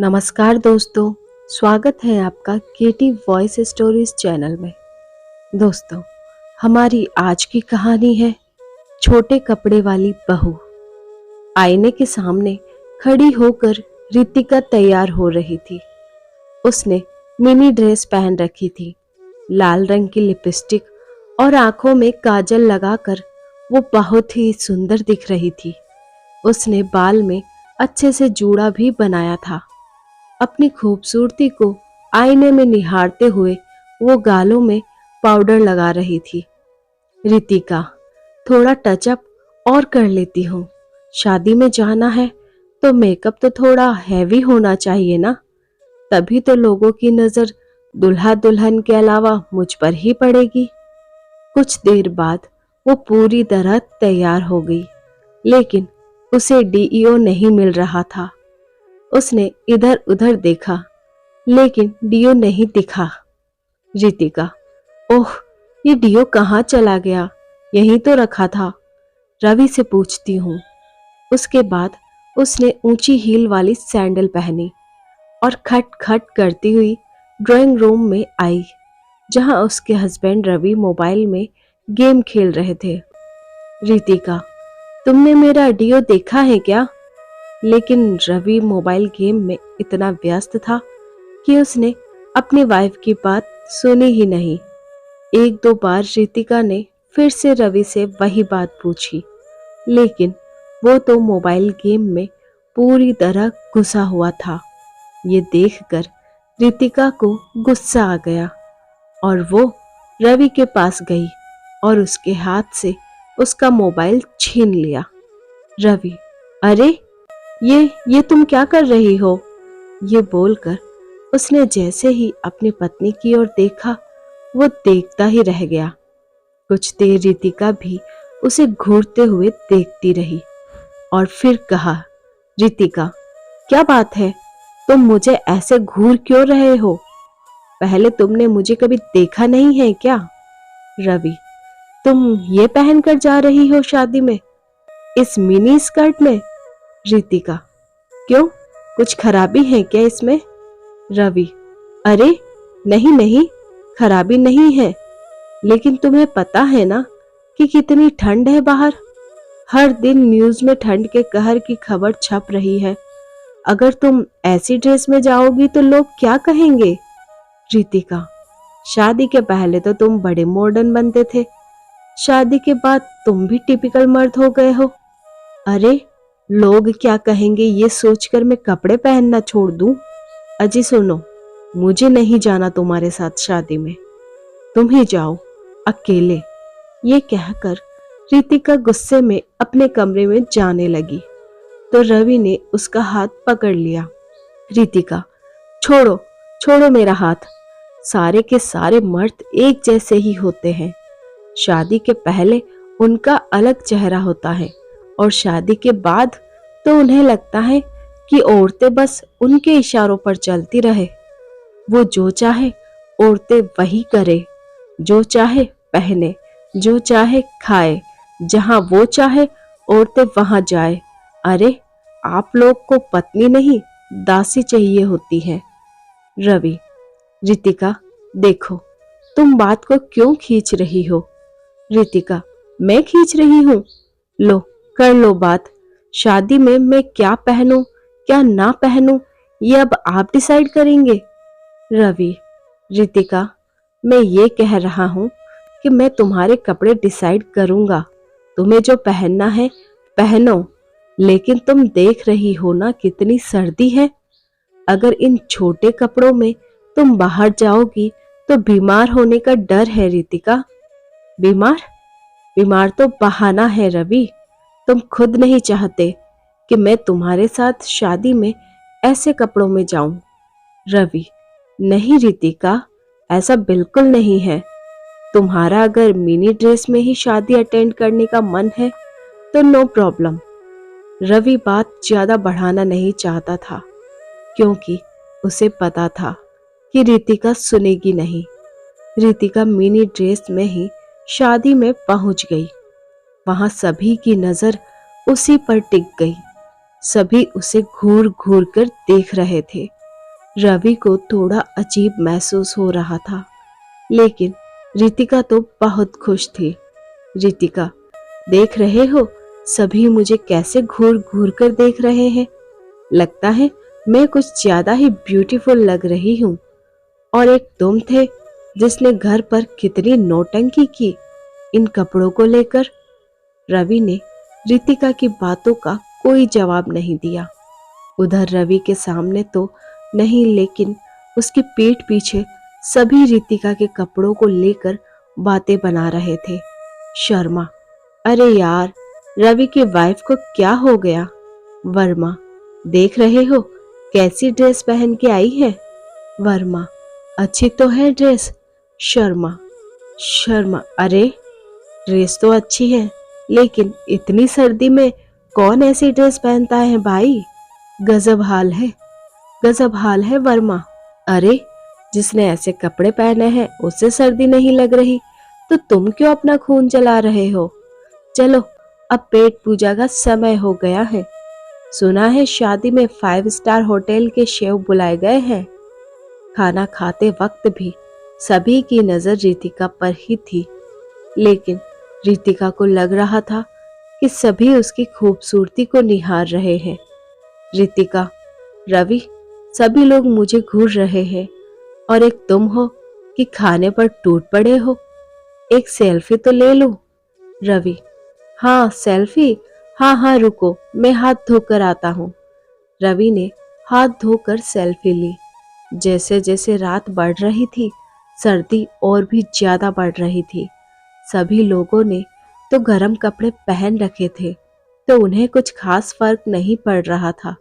नमस्कार दोस्तों, स्वागत है आपका केटी वॉइस स्टोरीज चैनल में। दोस्तों, हमारी आज की कहानी है छोटे कपड़े वाली बहू। आईने के सामने खड़ी होकर रितिका तैयार हो रही थी। उसने मिनी ड्रेस पहन रखी थी, लाल रंग की लिपस्टिक और आंखों में काजल लगाकर वो बहुत ही सुंदर दिख रही थी। उसने बाल में अच्छे से जूड़ा भी बनाया था। अपनी खूबसूरती को आईने में निहारते हुए वो गालों में पाउडर लगा रही थी। रितिका, थोड़ा टचअप और कर लेती हूँ। शादी में जाना है तो मेकअप तो थोड़ा हैवी होना चाहिए ना, तभी तो लोगों की नजर दुल्हा दुल्हन के अलावा मुझ पर ही पड़ेगी। कुछ देर बाद वो पूरी तरह तैयार हो गई, लेकिन उसे डीईओ नहीं मिल रहा था। उसने इधर उधर देखा, लेकिन डियो नहीं दिखा। रितिका, ओह, ये डियो कहाँ चला गया? यहीं तो रखा था। रवि से पूछती हूँ। उसके बाद उसने ऊंची हील वाली सैंडल पहनी और खट खट करती हुई ड्राइंग रूम में आई, जहां उसके हस्बैंड रवि मोबाइल में गेम खेल रहे थे। रितिका, तुमने मेरा डियो देखा है क्या? लेकिन रवि मोबाइल गेम में इतना व्यस्त था कि उसने अपनी वाइफ की बात सुनी ही नहीं। एक दो बार रितिका ने फिर से रवि से वही बात पूछी, लेकिन वो तो मोबाइल गेम में पूरी तरह घुसा हुआ था। ये देखकर रितिका को गुस्सा आ गया और वो रवि के पास गई और उसके हाथ से उसका मोबाइल छीन लिया। रवि, अरे ये तुम क्या कर रही हो? ये बोलकर उसने जैसे ही अपनी पत्नी की ओर देखा, वो देखता ही रह गया। कुछ देर रितिका भी उसे घूरते हुए देखती रही और फिर कहा, रितिका, क्या बात है? तुम मुझे ऐसे घूर क्यों रहे हो? पहले तुमने मुझे कभी देखा नहीं है क्या? रवि, तुम ये पहनकर जा रही हो शादी में, इस मिनी स्कर्ट में? रितिका, क्यों, कुछ खराबी है क्या इसमें? रवि, अरे नहीं नहीं, खराबी नहीं है, लेकिन तुम्हें पता है ना कि कितनी ठंड है बाहर। हर दिन न्यूज में ठंड के कहर की खबर छप रही है। अगर तुम ऐसी ड्रेस में जाओगी तो लोग क्या कहेंगे? रितिका, शादी के पहले तो तुम बड़े मॉडर्न बनते थे, शादी के बाद तुम भी टिपिकल मर्द हो गए हो। अरे, लोग क्या कहेंगे ये सोचकर मैं कपड़े पहनना छोड़ दूं? अजी सुनो, मुझे नहीं जाना तुम्हारे साथ शादी में, तुम ही जाओ अकेले। ये कहकर रितिका गुस्से में अपने कमरे में जाने लगी तो रवि ने उसका हाथ पकड़ लिया। रितिका, छोड़ो छोड़ो मेरा हाथ। सारे के सारे मर्द एक जैसे ही होते हैं। शादी के पहले उनका अलग चेहरा होता है और शादी के बाद तो उन्हें लगता है कि औरतें बस उनके इशारों पर चलती रहे। वो जो चाहे औरतें वही करे, जो चाहे पहने, जो चाहे खाए, जहां वो चाहे औरतें वहां जाए। अरे, आप लोग को पत्नी नहीं, दासी चाहिए होती है। रवि, रितिका, देखो, तुम बात को क्यों खींच रही हो? रितिका, मैं खींच रही हूँ? लो, कर लो बात। शादी में मैं क्या पहनूं क्या ना पहनूं, ये अब आप डिसाइड करेंगे। रवि, रितिका, मैं ये कह रहा हूं कि मैं तुम्हारे कपड़े डिसाइड करूंगा। तुम्हें जो पहनना है पहनो, लेकिन तुम देख रही हो ना कितनी सर्दी है। अगर इन छोटे कपड़ों में तुम बाहर जाओगी तो बीमार होने का डर है। रितिका, बीमार? बीमार तो बहाना है रवि। तुम खुद नहीं चाहते कि मैं तुम्हारे साथ शादी में ऐसे कपड़ों में जाऊं। रवि, नहीं रितिका, ऐसा बिल्कुल नहीं है। तुम्हारा अगर मिनी ड्रेस में ही शादी अटेंड करने का मन है तो नो प्रॉब्लम। रवि बात ज्यादा बढ़ाना नहीं चाहता था, क्योंकि उसे पता था कि रितिका सुनेगी नहीं। रितिका मिनी ड्रेस में ही शादी में पहुंच गई। वहां सभी की नजर उसी पर टिक गई। सभी उसे घूर घूर कर देख रहे थे। रवि को थोड़ा अजीब महसूस हो रहा था, लेकिन रितिका तो बहुत खुश थी। रितिका, देख रहे हो सभी मुझे कैसे घूर घूर कर देख रहे हैं। लगता है मैं कुछ ज्यादा ही ब्यूटीफुल लग रही हूँ। और एक तुम थे जिसने घर पर कितनी नौटंकी की इन कपड़ों को लेकर। रवि ने रितिका की बातों का कोई जवाब नहीं दिया। उधर रवि के सामने तो नहीं, लेकिन उसकी पीठ पीछे सभी रितिका के कपड़ों को लेकर बातें बना रहे थे। शर्मा, अरे यार, रवि की वाइफ को क्या हो गया। वर्मा, देख रहे हो कैसी ड्रेस पहन के आई है। वर्मा, अच्छी तो है ड्रेस। शर्मा, शर्मा, अरे ड्रेस तो अच्छी है, लेकिन इतनी सर्दी में कौन ऐसी ड्रेस पहनता है भाई। गजब हाल है, गजब हाल है वर्मा। अरे जिसने ऐसे कपड़े पहने हैं उसे सर्दी नहीं लग रही, तो तुम क्यों अपना खून जला रहे हो। चलो अब पेट पूजा का समय हो गया है। सुना है शादी में 5 स्टार होटल के शेफ बुलाए गए हैं। खाना खाते वक्त भी सभी की नजर रितिका पर ही थी, लेकिन रितिका को लग रहा था कि सभी उसकी खूबसूरती को निहार रहे हैं। रितिका, रवि, सभी लोग मुझे घूर रहे हैं और एक तुम हो कि खाने पर टूट पड़े हो। एक सेल्फी तो ले लो। रवि, हाँ सेल्फी, हाँ हाँ रुको, मैं हाथ धोकर आता हूँ। रवि ने हाथ धोकर सेल्फी ली। जैसे जैसे रात बढ़ रही थी, सर्दी और भी ज्यादा बढ़ रही थी। सभी लोगों ने तो गर्म कपड़े पहन रखे थे, तो उन्हें कुछ खास फर्क नहीं पड़ रहा था,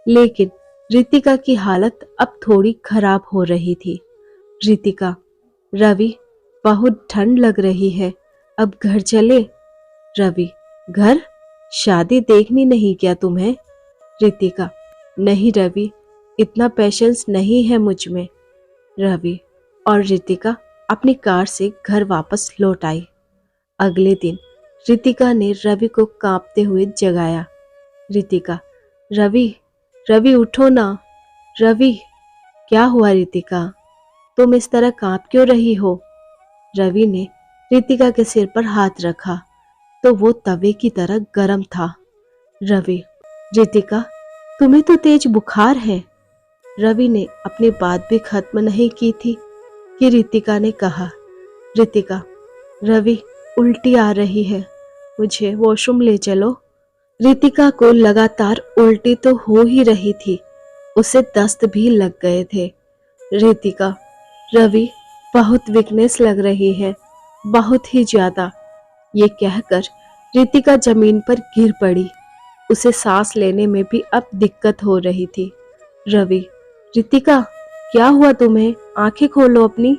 लेकिन रितिका की हालत अब थोड़ी खराब हो रही थी। रितिका, रवि, बहुत ठंड लग रही है, अब घर चले। रवि, घर? शादी देखनी नहीं क्या तुम्हें। रितिका, नहीं रवि, इतना पेशेंस नहीं है मुझ में। रवि और रितिका अपनी कार से घर वापस लौट आई। अगले दिन रितिका ने रवि को कांपते हुए जगाया। रितिका, रवि, रवि उठो ना। रवि, क्या हुआ रितिका, तुम इस तरह कांप क्यों रही हो। रवि ने रितिका के सिर पर हाथ रखा तो वो तवे की तरह गर्म था। रवि, रितिका, तुम्हें तो तेज बुखार है। रवि ने अपनी बात भी खत्म नहीं की थी कि रितिका ने कहा, रितिका, रवि, उल्टी आ रही है, मुझे वॉशरूम ले चलो। रितिका को लगातार उल्टी तो हो ही रही थी, उसे दस्त भी लग गए थे। रितिका, रवि, बहुत वीकनेस लग रही है, बहुत ही ज्यादा। ये कहकर रितिका जमीन पर गिर पड़ी। उसे सांस लेने में भी अब दिक्कत हो रही थी। रवि, रितिका, क्या हुआ तुम्हें, आंखें खोलो अपनी।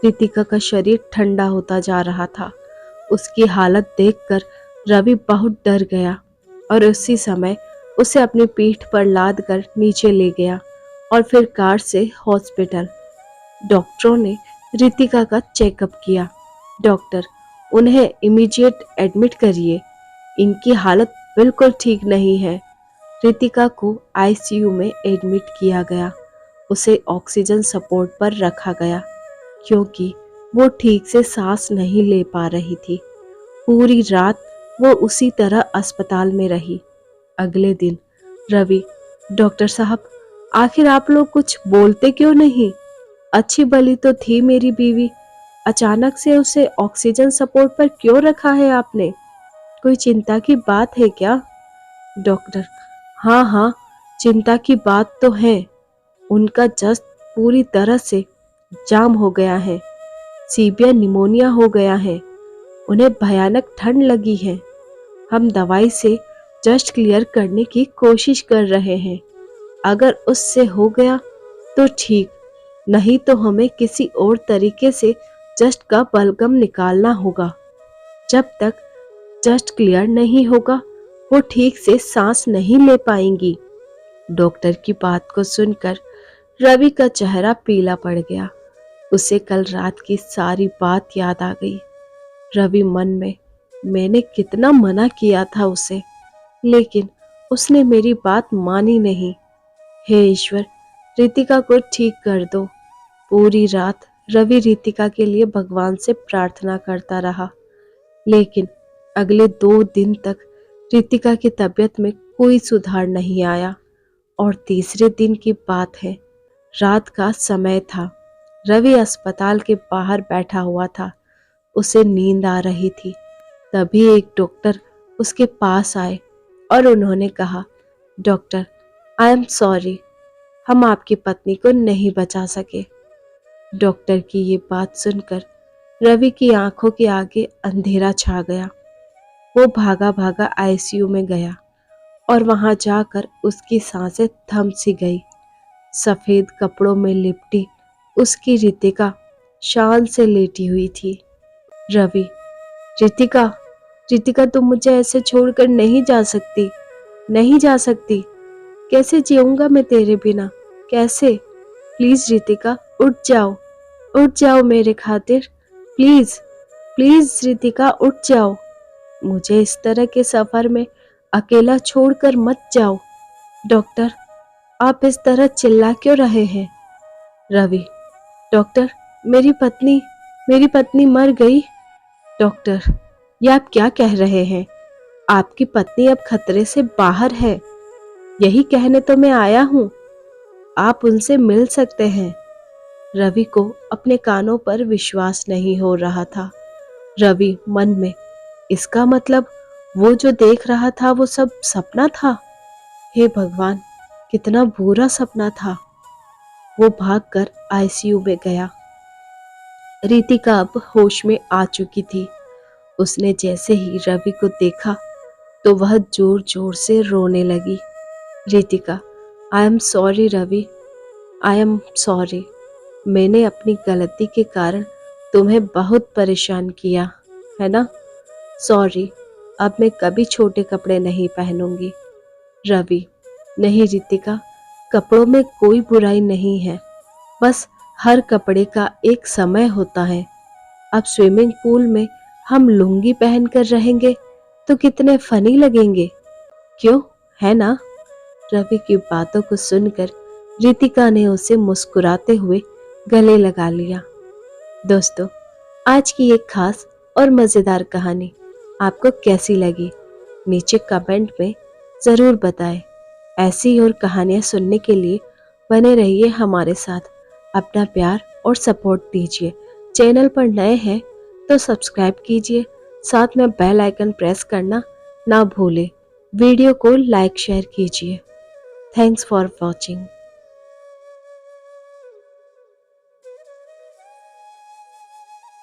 रितिका का शरीर ठंडा होता जा रहा था। उसकी हालत देखकर रवि बहुत डर गया और उसी समय उसे अपनी पीठ पर लाद कर नीचे ले गया और फिर कार से हॉस्पिटल। डॉक्टरों ने रितिका का चेकअप किया। डॉक्टर, उन्हें इमीडिएट एडमिट करिए, इनकी हालत बिल्कुल ठीक नहीं है। रितिका को आईसीयू में एडमिट किया गया। उसे ऑक्सीजन सपोर्ट पर रखा गया क्योंकि वो ठीक से सांस नहीं ले पा रही थी। पूरी रात वो उसी तरह अस्पताल में रही। अगले दिन रवि, डॉक्टर साहब, आखिर आप लोग कुछ बोलते क्यों नहीं। अच्छी भली तो थी मेरी बीवी, अचानक से उसे ऑक्सीजन सपोर्ट पर क्यों रखा है आपने, कोई चिंता की बात है क्या। डॉक्टर, हाँ हाँ, चिंता की बात तो है। उनका जस्ट पूरी तरह से जाम हो गया है, सीवियर निमोनिया हो गया है, उन्हें भयानक ठंड लगी है। हम दवाई से जस्ट क्लियर करने की कोशिश कर रहे हैं। अगर उससे हो गया तो ठीक, नहीं तो हमें किसी और तरीके से जस्ट का बलगम निकालना होगा। जब तक जस्ट क्लियर नहीं होगा वो ठीक से सांस नहीं ले पाएंगी। डॉक्टर की बात को सुनकर रवि का चेहरा पीला पड़ गया। उसे कल रात की सारी बात याद आ गई। रवि मन में, मैंने कितना मना किया था उसे, लेकिन उसने मेरी बात मानी नहीं। हे ईश्वर, रितिका को ठीक कर दो। पूरी रात रवि रितिका के लिए भगवान से प्रार्थना करता रहा, लेकिन अगले 2 दिन तक रितिका की तबीयत में कोई सुधार नहीं आया। और तीसरे दिन की बात है, रात का समय था। रवि अस्पताल के बाहर बैठा हुआ था। उसे नींद आ रही थी। तभी एक डॉक्टर उसके पास आए और उन्होंने कहा, डॉक्टर, आई एम सॉरी, हम आपकी पत्नी को नहीं बचा सके। डॉक्टर की ये बात सुनकर रवि की आंखों के आगे अंधेरा छा गया। वो भागा भागा आईसीयू में गया और वहां जाकर उसकी सांसें थम सी गई। सफेद कपड़ों में लिपटी उसकी रितिका शान से लेटी हुई थी। रवि, रितिका, रितिका, तुम मुझे ऐसे छोड़कर नहीं जा सकती, नहीं जा सकती। कैसे जीऊंगा मैं तेरे बिना, कैसे? प्लीज रितिका, उठ जाओ मेरे खातिर। प्लीज, प्लीज रितिका, उठ जाओ। मुझे इस तरह के सफर में अकेला छोड़कर मत जाओ। डॉक्टर, आप इस तरह चिल्ला क्यों रहे हैं? रवि, डॉक्टर, मेरी पत्नी मर गई। डॉक्टर, ये आप क्या कह रहे हैं? आपकी पत्नी अब खतरे से बाहर है, यही कहने तो मैं आया हूं। आप उनसे मिल सकते हैं। रवि को अपने कानों पर विश्वास नहीं हो रहा था। रवि मन में, इसका मतलब वो जो देख रहा था वो सब सपना था। हे भगवान, कितना बुरा सपना था। वो भागकर आईसीयू में गया। रितिका अब होश में आ चुकी थी। उसने जैसे ही रवि को देखा तो वह जोर जोर से रोने लगी। Ritika, I am sorry Ravi, I am sorry. मैंने अपनी गलती के कारण तुम्हें बहुत परेशान किया है ना? सॉरी, अब मैं कभी छोटे कपड़े नहीं पहनूंगी। रवि, नहीं रितिका, कपड़ों में कोई बुराई नहीं है, बस हर कपड़े का एक समय होता है। अब स्विमिंग पूल में हम लुंगी पहनकर रहेंगे तो कितने फनी लगेंगे, क्यों, है ना? रवि की बातों को सुनकर रितिका ने उसे मुस्कुराते हुए गले लगा लिया। दोस्तों, आज की एक खास और मज़ेदार कहानी आपको कैसी लगी? नीचे कमेंट में ज़रूर बताएं। ऐसी और कहानियाँ सुनने के लिए बने रहिए हमारे साथ। अपना प्यार और सपोर्ट दीजिए। चैनल पर नए हैं तो सब्सक्राइब कीजिए, साथ में बेल आइकन प्रेस करना ना भूलें। वीडियो को लाइक शेयर कीजिए। Thanks for watching.